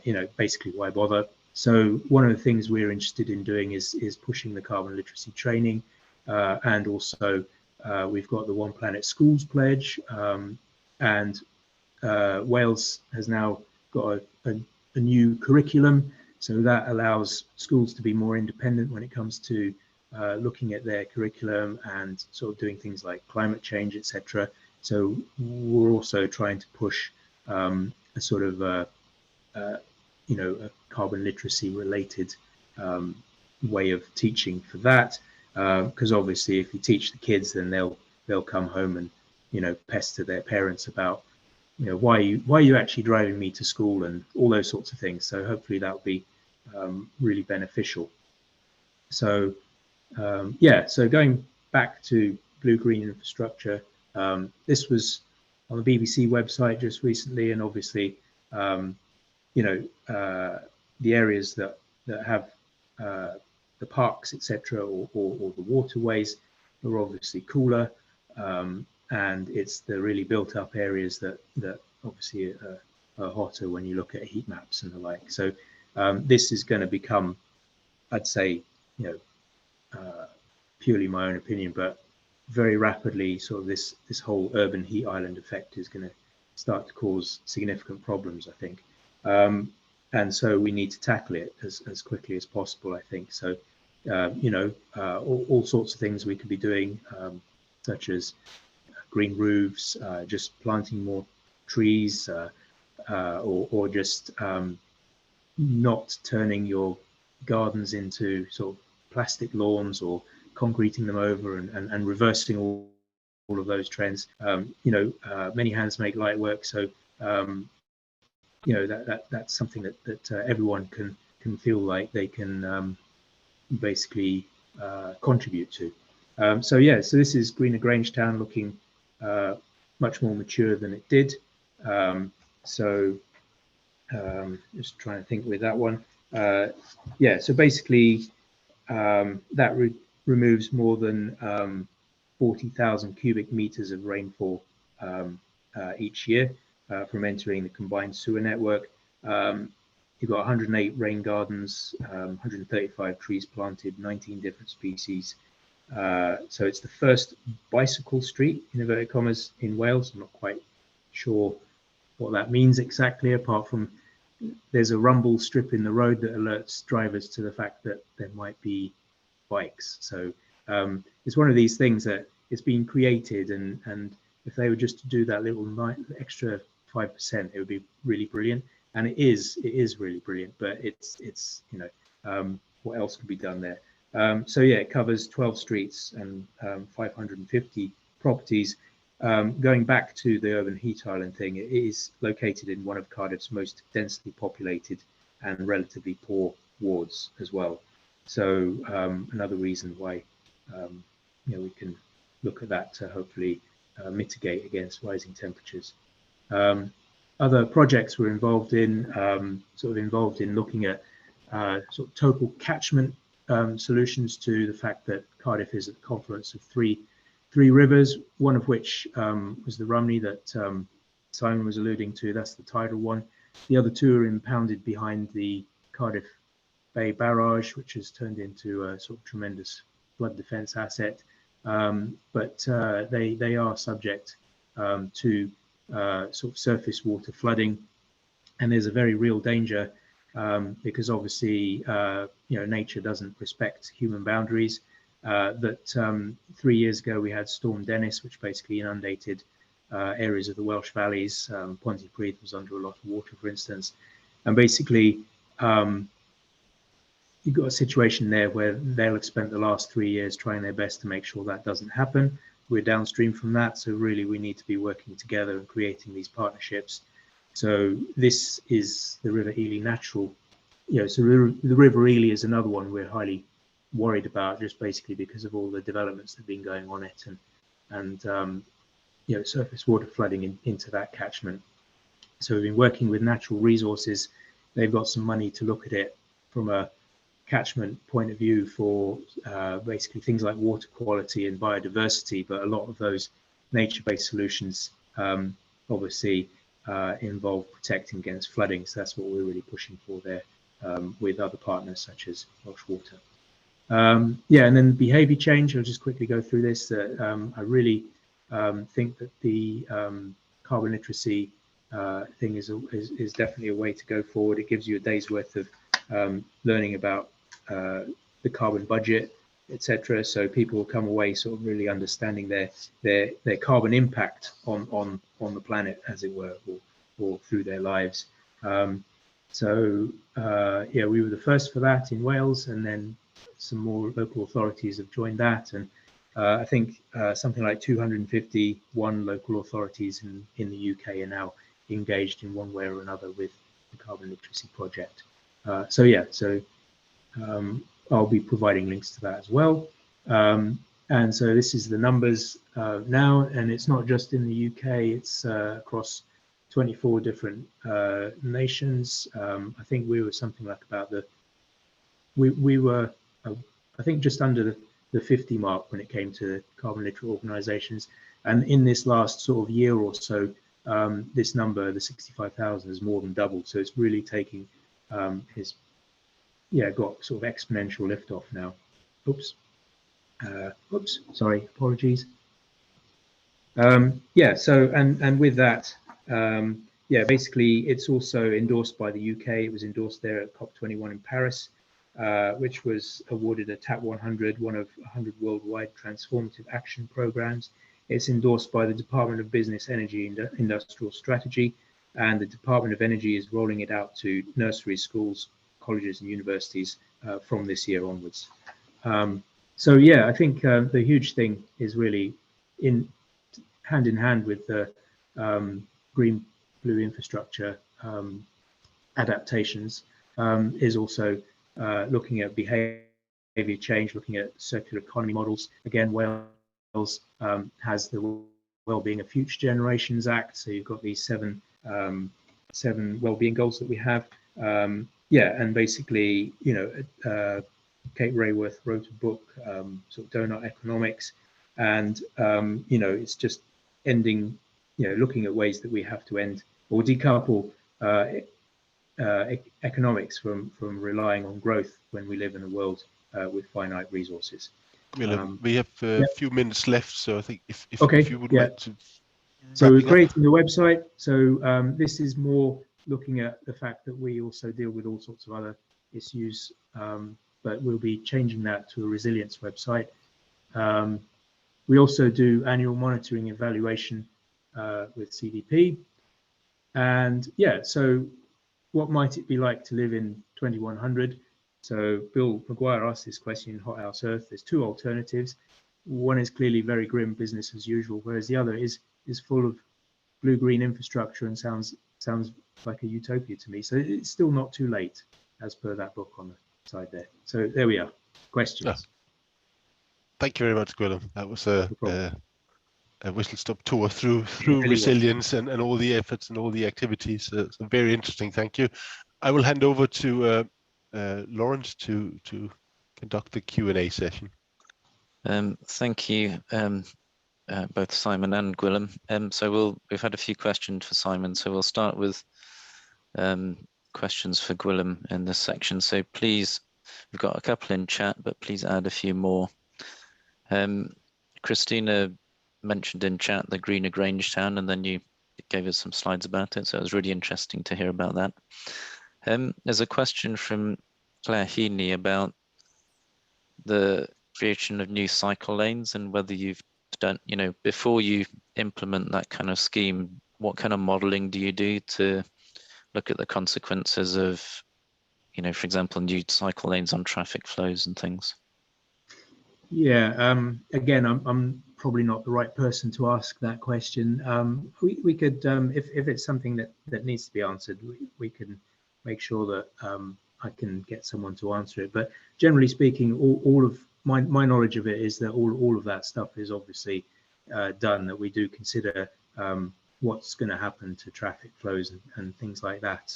you know, basically why bother? So one of the things we're interested in doing is pushing the carbon literacy training, and also we've got the One Planet Schools pledge, and Wales has now got a new curriculum, so that allows schools to be more independent when it comes to looking at their curriculum and sort of doing things like climate change, etc. So we're also trying to push a sort of you know, a carbon literacy related way of teaching for that, because obviously if you teach the kids, then they'll come home and, you know, pester their parents about, you know, why are you actually driving me to school and all those sorts of things. So hopefully that'll be really beneficial. So yeah, so going back to blue-green infrastructure, this was on the BBC website just recently, and obviously you know, the areas that have the parks, etc., or the waterways are obviously cooler, and it's the really built-up areas that obviously are hotter when you look at heat maps and the like. So this is going to become, I'd say, you know, purely my own opinion, but very rapidly, sort of this whole urban heat island effect is going to start to cause significant problems, I think. And so we need to tackle it as quickly as possible, I think. So, you know, all sorts of things we could be doing, such as green roofs, just planting more trees, or just not turning your gardens into sort of plastic lawns or concreting them over, and reversing all of those trends. You know, many hands make light work. So, you know, that's something that everyone can feel like they can basically contribute to. So yeah, so this is Greener Grangetown looking much more mature than it did. So just trying to think with that one. Yeah, so basically that removes more than 40,000 cubic meters of rainfall each year from entering the combined sewer network. You've got 108 rain gardens, 135 trees planted, 19 different species. So it's the first bicycle street, in inverted commas, in Wales. I'm not quite sure what that means exactly, apart from there's a rumble strip in the road that alerts drivers to the fact that there might be bikes. So it's one of these things that it's been created, and if they were just to do that little extra 5%, it would be really brilliant. And it is really brilliant, but it's you know, what else could be done there? So yeah, it covers 12 streets and 550 properties. Going back to the urban heat island thing, it is located in one of Cardiff's most densely populated and relatively poor wards as well. So another reason why you know, we can look at that to hopefully mitigate against rising temperatures. Other projects we're involved in, involved in looking at sort of total catchment solutions to the fact that Cardiff is at the confluence of three rivers, one of which was the Rumney that Simon was alluding to. That's the tidal one. The other two are impounded behind the Cardiff Bay Barrage, which has turned into a sort of tremendous flood defence asset. But they are subject to sort of surface water flooding, and there's a very real danger because obviously, nature doesn't respect human boundaries. That 3 years ago we had Storm Dennis, which basically inundated areas of the Welsh valleys. Pontypridd was under a lot of water, for instance, and basically you've got a situation there where they'll have spent the last 3 years trying their best to make sure that doesn't happen. We're downstream from that, so really we need to be working together and creating these partnerships. So this is the River Ely natural, so the River Ely is another one we're highly worried about, just basically because of all the developments that have been going on it, and surface water flooding into that catchment. So we've been working with Natural Resources. They've got some money to look at it from a catchment point of view for basically things like water quality and biodiversity, but a lot of those nature-based solutions obviously involve protecting against flooding. So that's what we're really pushing for there with other partners such as Welsh Water. And then behaviour change. I'll just quickly go through this. I really think that the carbon literacy thing is definitely a way to go forward. It gives you a day's worth of learning about the carbon budget, etc. So people will come away sort of really understanding their carbon impact on the planet, as it were, or through their lives. We were the first for that in Wales, and then some more local authorities have joined that, and I think something like 251 local authorities in the UK are now engaged in one way or another with the carbon literacy project. I'll be providing links to that as well. And so this is the numbers now, and it's not just in the UK, it's across 24 different nations. I think we were something like about we were I think just under the 50 mark when it came to carbon literate organisations, and in this last sort of year or so, this number, the 65,000, has more than doubled. So it's really taking got sort of exponential lift off now. Sorry, apologies. So and with that, basically it's also endorsed by the UK. It was endorsed there at COP21 in Paris, which was awarded a TAP 100, one of 100 worldwide transformative action programs. It's endorsed by the Department of Business, Energy and Industrial Strategy, and the Department of Energy is rolling it out to nurseries, schools, colleges and universities from this year onwards. I think the huge thing is really hand in hand with the green blue infrastructure adaptations is also looking at behaviour change, looking at circular economy models. Again, Wales has the Wellbeing of Future Generations Act, so you've got these seven wellbeing goals that we have. And basically, Kate Rayworth wrote a book, sort of Donut Economics, and it's just ending, looking at ways that we have to end or decouple economics from relying on growth when we live in a world with finite resources. We have a few minutes left, so I think if you would like to. So we're creating the website. So this is more looking at the fact that we also deal with all sorts of other issues, but we'll be changing that to a resilience website. We also do annual monitoring evaluation with CDP. And so what might it be like to live in 2100? So Bill Maguire asked this question in Hothouse Earth. There's two alternatives. One is clearly very grim, business as usual, whereas the other is full of blue-green infrastructure and sounds like a utopia to me. So it's still not too late, as per that book on the side there. So there we are. Questions? Thank you very much, Gwilym. That was a whistle-stop tour through resilience and all the efforts and all the activities. So very interesting. Thank you. I will hand over to Laurence to conduct the Q&A session. Thank you, both Simon and Gwilym. So we've had a few questions for Simon, so we'll start with questions for Gwilym in this section. So please, we've got a couple in chat, but please add a few more. Christina mentioned in chat the Greener Grangetown, and then you gave us some slides about it, so it was really interesting to hear about that. There's a question from Claire Heaney about the creation of new cycle lanes and whether you've done, before you implement that kind of scheme, what kind of modeling do you do to look at the consequences of, for example, new cycle lanes on traffic flows and things? Yeah, again, I'm probably not the right person to ask that question. We could, if it's something that needs to be answered, we can make sure that I can get someone to answer it. But generally speaking, all of my knowledge of it is that all of that stuff is obviously done, that we do consider what's going to happen to traffic flows and things like that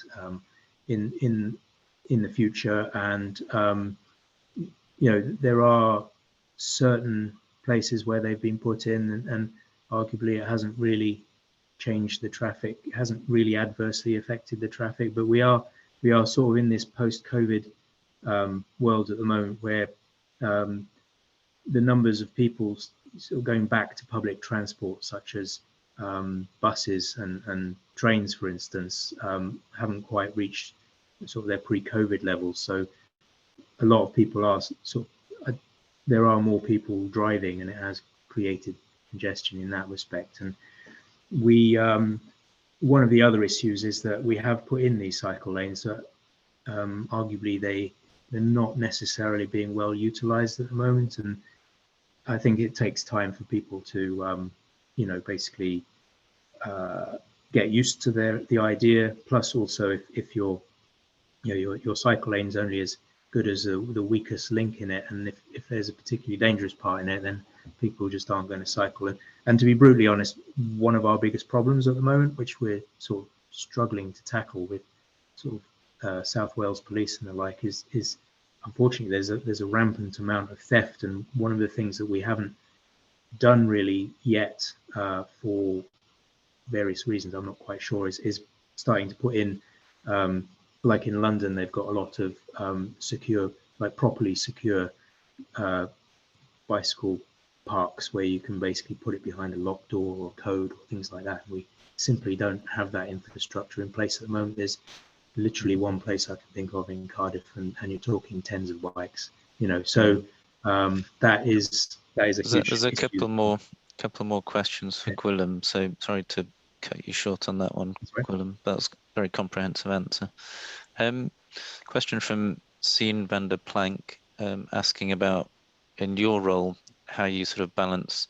in the future. And there are certain places where they've been put in, and arguably it hasn't really changed the traffic, it hasn't really adversely affected the traffic. But we are sort of in this post-COVID world at the moment where the numbers of people sort of going back to public transport, such as buses and trains, for instance, haven't quite reached sort of their pre-COVID levels. So a lot of people are there are more people driving, and it has created congestion in that respect. And we one of the other issues is that we have put in these cycle lanes that arguably they're not necessarily being well utilized at the moment, and I think it takes time for people to basically get used to the idea. Plus also if your cycle lane is only as good as the weakest link in it, and if there's a particularly dangerous part in it, then people just aren't going to cycle. And to be brutally honest, one of our biggest problems at the moment, which we're sort of struggling to tackle with sort of South Wales Police and the like, is unfortunately there's a rampant amount of theft. And one of the things that we haven't done really yet for various reasons, I'm not quite sure, is starting to put in like in London, they've got a lot of secure, like properly secure bicycle parks where you can basically put it behind a locked door or code or things like that. We simply don't have that infrastructure in place at the moment. There's literally one place I can think of in Cardiff, and you're talking tens of bikes. So that is a huge There's a issue. couple more questions for Gwilym. So sorry to cut you short on that one, Gwilym. That's a very comprehensive answer. Question from Sien van der Plank asking about, in your role, how you sort of balance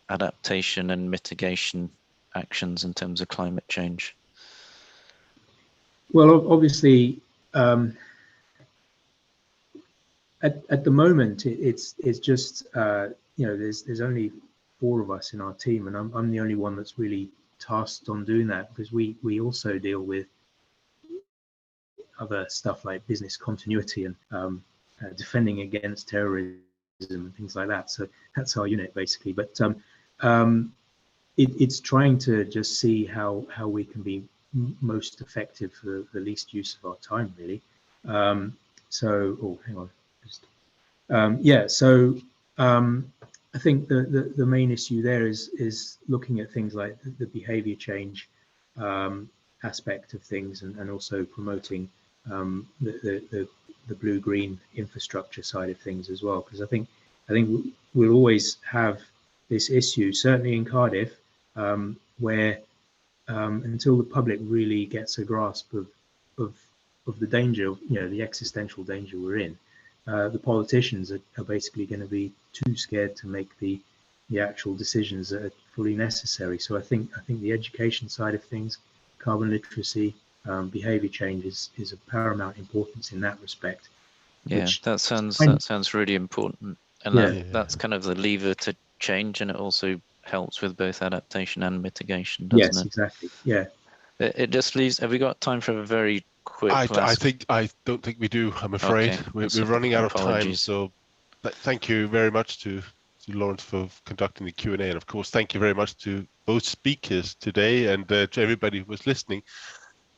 adaptation and mitigation actions in terms of climate change. Well, obviously, at the moment, it's just there's only 4 of us in our team, and I'm the only one that's really tasked on doing that, because we also deal with other stuff like business continuity and defending against terrorism and things like that. So that's our unit basically. But it's trying to just see how we can be most effective for the least use of our time, really. So hang on, So I think the main issue there is looking at things like the behavior change aspect of things, and also promoting the blue-green infrastructure side of things as well, because I think we'll always have this issue, certainly in Cardiff, where until the public really gets a grasp of the danger, the existential danger we're in, the politicians are basically going to be too scared to make the actual decisions that are fully necessary. So I think the education side of things, carbon literacy, behavior change is of paramount importance in that respect. Yeah, that sounds really important, and that's kind of the lever to change, and it also helps with both adaptation and mitigation, doesn't it? Yes, exactly. Yeah. It just leaves. Have we got time for a very quick? I don't think we do. I'm afraid we're running out of time. So thank you very much to Laurence for conducting the Q&A, and of course thank you very much to both speakers today, and to everybody who was listening.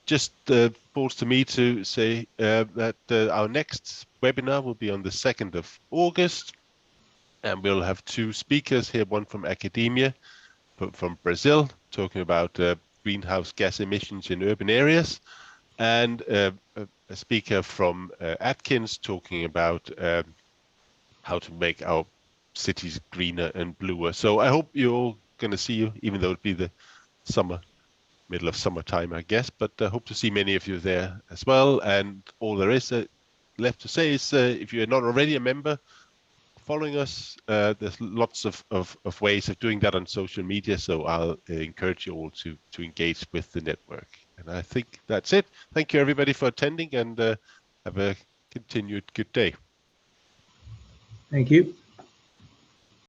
Just falls to me to say that our next webinar will be on the 2nd of August, and we'll have 2 speakers here, one from academia, from Brazil, talking about greenhouse gas emissions in urban areas, and a speaker from Atkins talking about how to make our cities greener and bluer. So I hope you're all going to see you, even though it'll be the middle of summertime, I guess. But I hope to see many of you there as well. And all there is left to say is, if you're not already a member, following us, there's lots of ways of doing that on social media. So I'll encourage you all to engage with the network. And I think that's it. Thank you everybody for attending, and have a continued good day. Thank you.